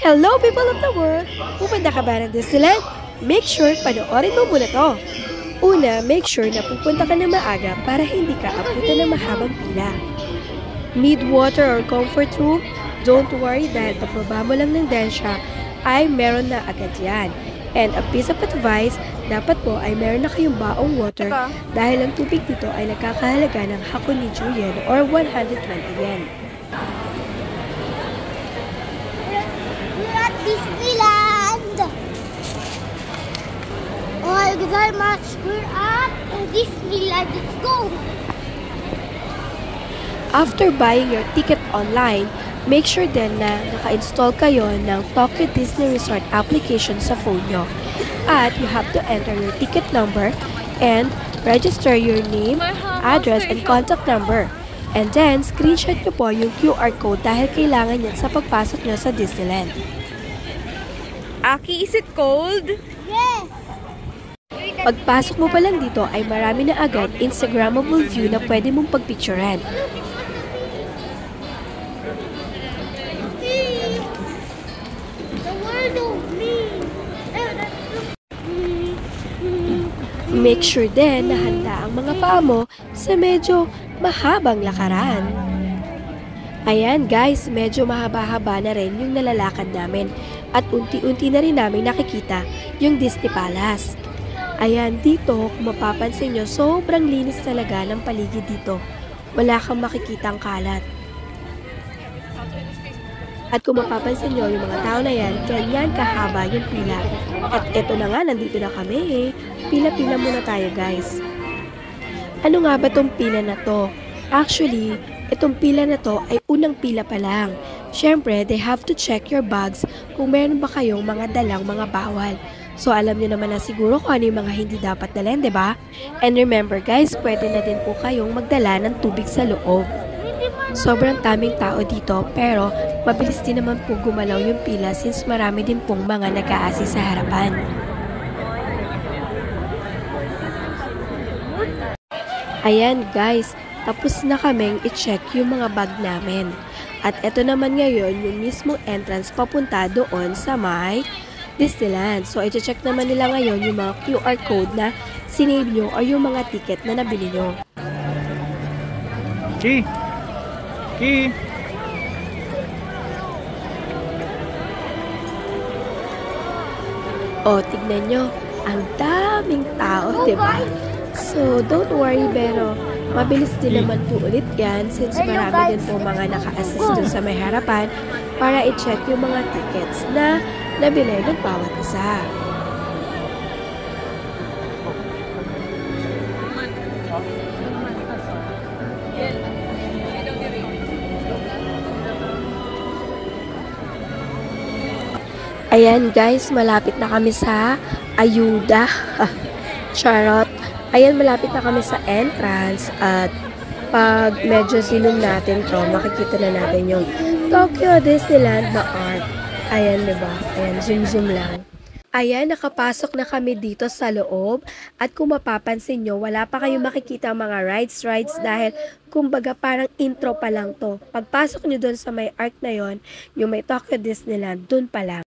Hello people of the world! Pupunta ka ba ng Disneyland? Make sure panoorin mo muna to. Una, make sure na pupunta ka na maaga para hindi ka abutan ng mahabang pila. Need water or comfort room? Don't worry dahil pagbaba mo lang ng Densya ay meron na agad yan. And a piece of advice, dapat po ay meron na kayong baong water dahil ang tubig dito ay nagkakahalaga ng Hakonichu yen or 120 yen. We're at Disneyland! Oh, we're at Disneyland. Let's go! After buying your ticket online, make sure din na naka-install kayo ng Tokyo Disney Resort application sa phone nyo. At you have to enter your ticket number and register your name, address, and contact number. And then, screenshot nyo po yung QR code dahil kailangan yan sa pagpasok nyo sa Disneyland. Aki, is it cold? Yes! Pagpasok mo pa lang dito ay marami na agad Instagrammable view na pwede mong pagpicturean. Make sure din na handa ang mga paa mo sa medyo mahabang lakaran. Ayan guys, medyo mahaba-haba na rin yung nalalakad namin at unti-unti na rin namin nakikita yung Disney Palace. Ayan, dito kung mapapansin nyo, sobrang linis talaga ng paligid dito. Wala kang makikitang kalat. At kung mapapansin nyo, yung mga tao na yan, ganyan kahaba yung pila. At eto na nga, nandito na kami eh. Pila-pila muna tayo guys. Ano nga ba tong pila na to? Actually, itong pila na to ay unang pila pa lang. Siyempre, they have to check your bags kung meron ba kayong mga dalang mga bawal. So, alam nyo naman na siguro kung ano yung mga hindi dapat dalhin, diba? And remember guys, pwede na din po kayong magdala ng tubig sa loob. Sobrang daming tao dito, pero mabilis din naman po gumalaw yung pila since marami din pong mga nag-aasi sa harapan. Ayan guys, tapos na kaming i-check yung mga bag namin. At eto naman ngayon yung mismong entrance papunta doon sa may Disneyland. So, i-check naman nila ngayon yung mga QR code na sinave nyo o yung mga ticket na nabili nyo. Ki! O, tignan nyo. Ang daming tao, diba? So, don't worry, pero mabilis din naman po ulit yan since marami din po mga naka-assist dun sa may harapan para i-check yung mga tickets na nabili ng bawat isa. Ayan guys, malapit na kami sa Ayuda. Charot. Ayan, malapit na kami sa entrance at pag medyo zoom natin to, makikita na natin yung Tokyo Disneyland na art. Ayan, diba? Ayan, zoom lang. Ayan, nakapasok na kami dito sa loob at kung mapapansin nyo, wala pa kayong makikita mga rides dahil kumbaga parang intro pa lang to. Pagpasok nyo dun sa may arc na yon, yung may Tokyo Disneyland, dun pa lang.